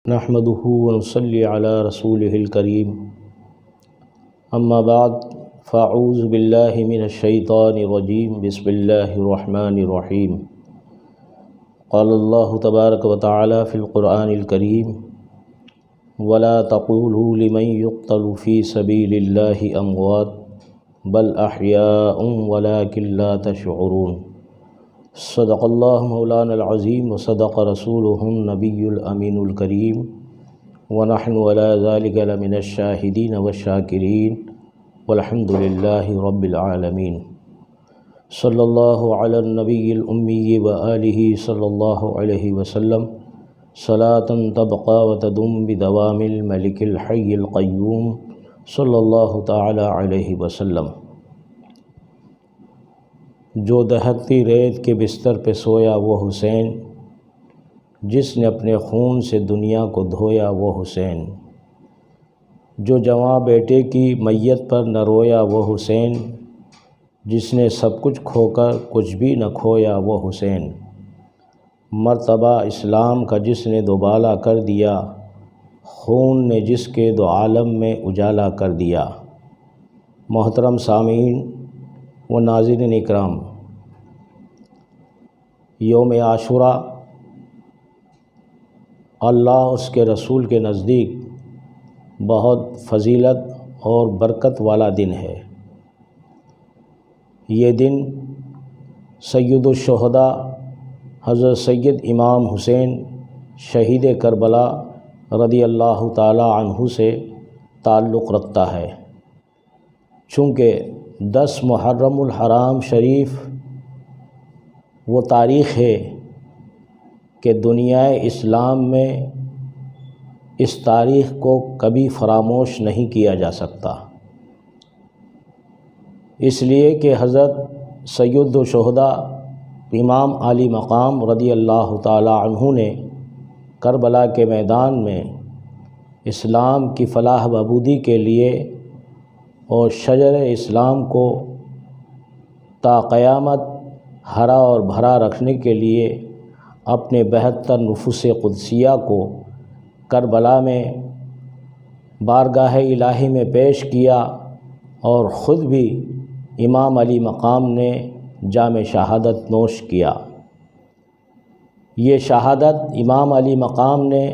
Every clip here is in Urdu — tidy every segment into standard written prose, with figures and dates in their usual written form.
نحمده ونصلي على رسوله الكريم اما بعد فاعوذ بالله من الشيطان الرجيم بسم الله الرحمن الرحيم قال الله تبارك وتعالى في القرآن الكريم ولا تقولوا لمن يقتل في سبيل الله أموات بل أحياء ولكن لا تشعرون صدق اللہ مولانا العظیم وصدق رسولہ النبی الامین الکریم ونحن علی ذلک لمن الشاہدین والشاکرین والحمد للہ رب العالمین صلی اللہ علی النبی الامی وآلہ صلی اللہ علیہ وسلم صلاة تبقى وتدوم بدوام الملک الحی القیوم صلی اللہ تعالی علیہ وسلم۔ جو دہکتی ریت کے بستر پہ سویا وہ حسین، جس نے اپنے خون سے دنیا کو دھویا وہ حسین، جو جواں بیٹے کی میت پر نہ رویا وہ حسین، جس نے سب کچھ کھو کر کچھ بھی نہ کھویا وہ حسین، مرتبہ اسلام کا جس نے دوبالا کر دیا، خون نے جس کے دو عالم میں اجالا کر دیا۔ محترم سامعین و ناظرین اکرام، یوم عاشوراء اللہ اس کے رسول کے نزدیک بہت فضیلت اور برکت والا دن ہے۔ یہ دن سید الشہداء حضرت سید امام حسین شہید کربلا رضی اللہ تعالی عنہ سے تعلق رکھتا ہے، چونکہ 10 محرم الحرام شریف وہ تاریخ ہے کہ دنیائے اسلام میں اس تاریخ کو کبھی فراموش نہیں کیا جا سکتا، اس لیے کہ حضرت سید الشہداء امام علی مقام رضی اللہ تعالی عنہ نے کربلا کے میدان میں اسلام کی فلاح بہبودی کے لیے اور شجر اسلام کو تا قیامت ہرا اور بھرا رکھنے کے لیے اپنے 72 نفوس قدسیہ کو کربلا میں بارگاہ الہی میں پیش کیا، اور خود بھی امام علی مقام نے جام شہادت نوش کیا۔ یہ شہادت امام علی مقام نے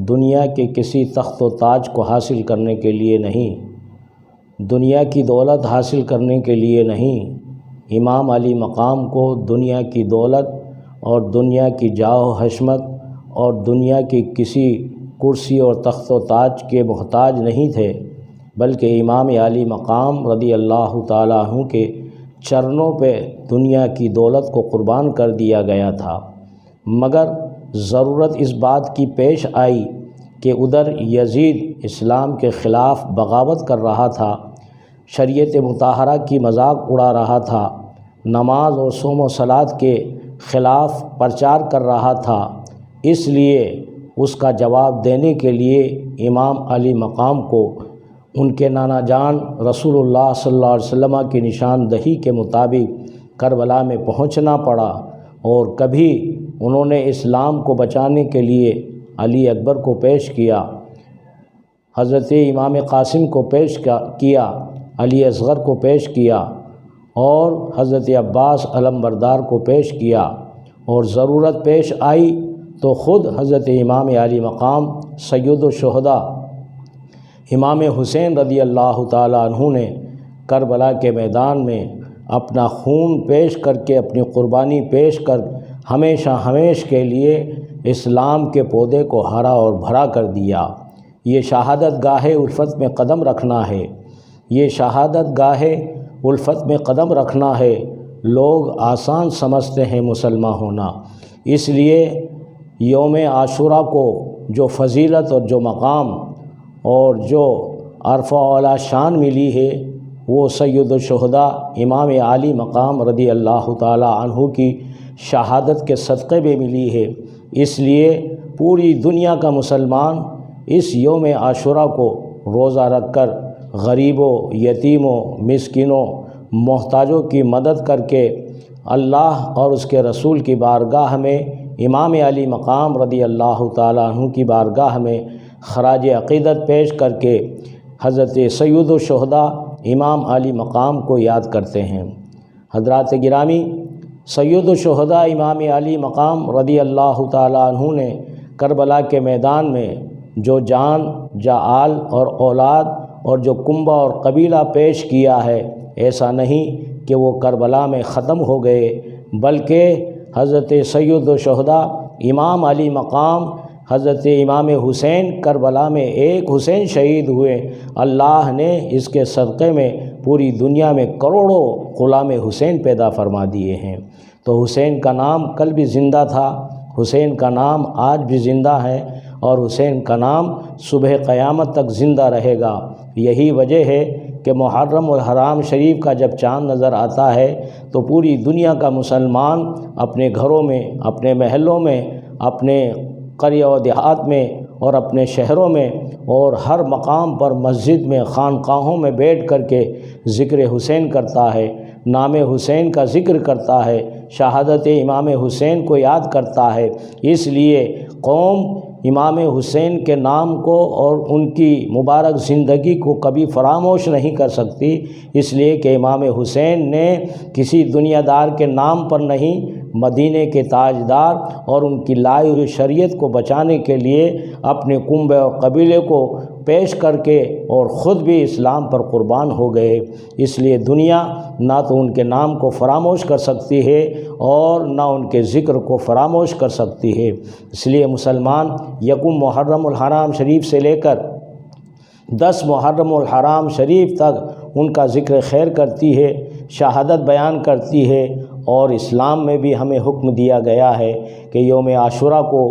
دنیا کے کسی تخت و تاج کو حاصل کرنے کے لیے نہیں، دنیا کی دولت حاصل کرنے کے لیے نہیں، امام علی مقام کو دنیا کی دولت اور دنیا کی جاہ و حشمت اور دنیا کی کسی کرسی اور تخت و تاج کے محتاج نہیں تھے، بلکہ امام علی مقام رضی اللہ تعالیٰ عنہ کے چرنوں پہ دنیا کی دولت کو قربان کر دیا گیا تھا۔ مگر ضرورت اس بات کی پیش آئی کہ ادھر یزید اسلام کے خلاف بغاوت کر رہا تھا، شریعت مطہرہ کی مذاق اڑا رہا تھا، نماز اور صوم و صلاۃ کے خلاف پرچار کر رہا تھا، اس لیے اس کا جواب دینے کے لیے امام علی مقام کو ان کے نانا جان رسول اللہ صلی اللہ علیہ وسلم کی نشاندہی کے مطابق کربلا میں پہنچنا پڑا، اور کبھی انہوں نے اسلام کو بچانے کے لیے علی اکبر کو پیش کیا، حضرت امام قاسم کو پیش کیا، علی اصغر کو پیش کیا، اور حضرت عباس علمبردار کو پیش کیا، اور ضرورت پیش آئی تو خود حضرت امام علی مقام سید الشہداء امام حسین رضی اللہ تعالیٰ عنہ نے کربلا کے میدان میں اپنا خون پیش کر کے، اپنی قربانی پیش کر ہمیشہ ہمیش کے لیے اسلام کے پودے کو ہرا اور بھرا کر دیا۔ یہ شہادت گاہ الفت میں قدم رکھنا ہے، یہ شہادت گاہ الفت میں قدم رکھنا ہے۔ لوگ آسان سمجھتے ہیں مسلمان ہونا، اس لیے یوم عاشوراء کو جو فضیلت اور جو مقام اور جو عرف و اعلیٰ شان ملی ہے، وہ سید الشہداء امام علی مقام رضی اللہ تعالی عنہ کی شہادت کے صدقے میں ملی ہے۔ اس لیے پوری دنیا کا مسلمان اس یوم عاشوراء کو روزہ رکھ کر غریبوں، یتیموں، مسکینوں، محتاجوں کی مدد کر کے اللہ اور اس کے رسول کی بارگاہ میں امام علی مقام رضی اللہ تعالیٰ عنہ کی بارگاہ میں خراج عقیدت پیش کر کے حضرت سید الشہداء امام علی مقام کو یاد کرتے ہیں۔ حضرات گرامی، سید الشہداء امام علی مقام رضی اللہ تعالیٰ عنہ نے کربلا کے میدان میں جو جان، جعال اور اولاد اور جو کنبہ اور قبیلہ پیش کیا ہے، ایسا نہیں کہ وہ کربلا میں ختم ہو گئے، بلکہ حضرت سید الشہداء امام علی مقام حضرت امام حسین کربلا میں ایک حسین شہید ہوئے، اللہ نے اس کے صدقے میں پوری دنیا میں کروڑوں غلام حسین پیدا فرما دیے ہیں۔ تو حسین کا نام کل بھی زندہ تھا، حسین کا نام آج بھی زندہ ہے، اور حسین کا نام صبح قیامت تک زندہ رہے گا۔ یہی وجہ ہے کہ محرم الحرام شریف کا جب چاند نظر آتا ہے تو پوری دنیا کا مسلمان اپنے گھروں میں، اپنے محلوں میں، اپنے قریہ و دیہات میں اور اپنے شہروں میں اور ہر مقام پر مسجد میں، خانقاہوں میں بیٹھ کر کے ذکر حسین کرتا ہے، نام حسین کا ذکر کرتا ہے، شہادت امام حسین کو یاد کرتا ہے۔ اس لیے قوم امام حسین کے نام کو اور ان کی مبارک زندگی کو کبھی فراموش نہیں کر سکتی، اس لیے کہ امام حسین نے کسی دنیا دار کے نام پر نہیں، مدینے کے تاجدار اور ان کی لائی ہوئی شریعت کو بچانے کے لیے اپنے کنبے اور قبیلے کو پیش کر کے اور خود بھی اسلام پر قربان ہو گئے۔ اس لیے دنیا نہ تو ان کے نام کو فراموش کر سکتی ہے اور نہ ان کے ذکر کو فراموش کر سکتی ہے۔ اس لیے مسلمان یکم محرم الحرام شریف سے لے کر 10 محرم الحرام شریف تک ان کا ذکر خیر کرتی ہے، شہادت بیان کرتی ہے، اور اسلام میں بھی ہمیں حکم دیا گیا ہے کہ یوم عاشوراء کو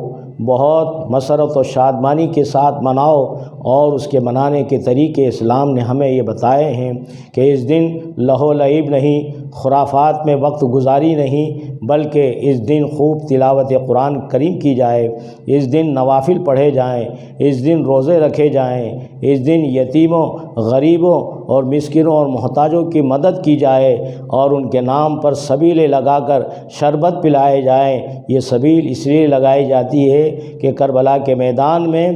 بہت مسرت و شادمانی کے ساتھ مناؤ، اور اس کے منانے کے طریقے اسلام نے ہمیں یہ بتائے ہیں کہ اس دن لہو و لعب نہیں، خرافات میں وقت گزاری نہیں، بلکہ اس دن خوب تلاوت قرآن کریم کی جائے، اس دن نوافل پڑھے جائیں، اس دن روزے رکھے جائیں، اس دن یتیموں، غریبوں اور مسکینوں اور محتاجوں کی مدد کی جائے، اور ان کے نام پر سبیلیں لگا کر شربت پلائے جائیں۔ یہ سبیل اس لیے لگائی جاتی ہے کہ کربلا کے میدان میں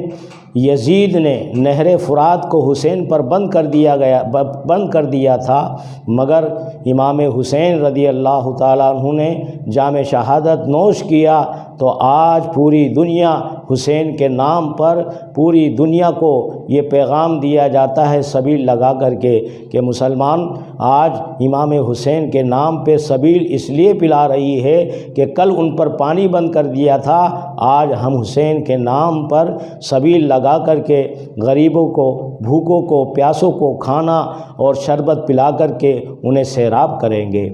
یزید نے نہر فرات کو حسین پر بند کر دیا تھا، مگر امام حسین رضی اللہ تعالیٰ عنہ نے جام شہادت نوش کیا، تو آج پوری دنیا حسین کے نام پر پوری دنیا کو یہ پیغام دیا جاتا ہے سبیل لگا کر کے کہ مسلمان آج امام حسین کے نام پہ سبیل اس لیے پلا رہی ہے کہ کل ان پر پانی بند کر دیا تھا، آج ہم حسین کے نام پر سبیل لگا کر کے غریبوں کو، بھوکوں کو، پیاسوں کو کھانا اور شربت پلا کر کے انہیں سیراب کریں گے۔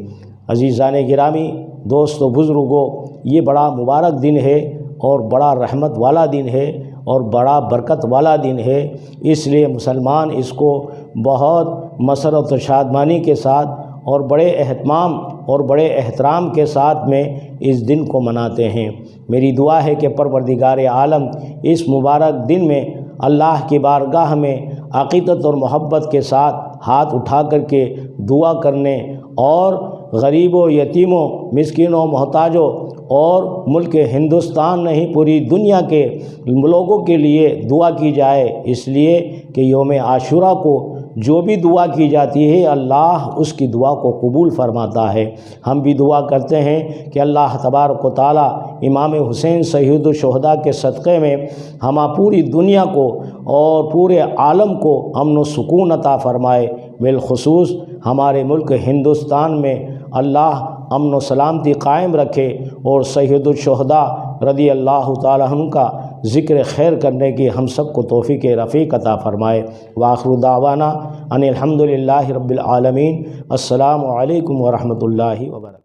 عزیزان گرامی، دوستو، بزرگوں، یہ بڑا مبارک دن ہے اور بڑا رحمت والا دن ہے اور بڑا برکت والا دن ہے، اس لیے مسلمان اس کو بہت مسرت و شادمانی کے ساتھ اور بڑے اہتمام اور بڑے احترام کے ساتھ میں اس دن کو مناتے ہیں۔ میری دعا ہے کہ پروردگار عالم اس مبارک دن میں اللہ کی بارگاہ میں عقیدت اور محبت کے ساتھ ہاتھ اٹھا کر کے دعا کرنے اور غریبوں، یتیموں، مسکینوں، محتاجوں اور ملک ہندوستان نہیں پوری دنیا کے لوگوں کے لیے دعا کی جائے، اس لیے کہ یوم عاشوراء کو جو بھی دعا کی جاتی ہے اللہ اس کی دعا کو قبول فرماتا ہے۔ ہم بھی دعا کرتے ہیں کہ اللہ تبارک و تعالی امام حسین سید الشہداء کے صدقے میں پوری دنیا کو اور پورے عالم کو امن و سکون عطا فرمائے، بالخصوص ہمارے ملک ہندوستان میں اللہ امن و سلامتی قائم رکھے اور سید الشہداء رضی اللہ تعالیٰ عنہ کا ذکر خیر کرنے کی ہم سب کو توفیق رفیق عطا فرمائے۔ وآخر دعوانا ان الحمد للہ رب العالمین۔ السلام علیکم ورحمۃ اللہ وبرکاتہ۔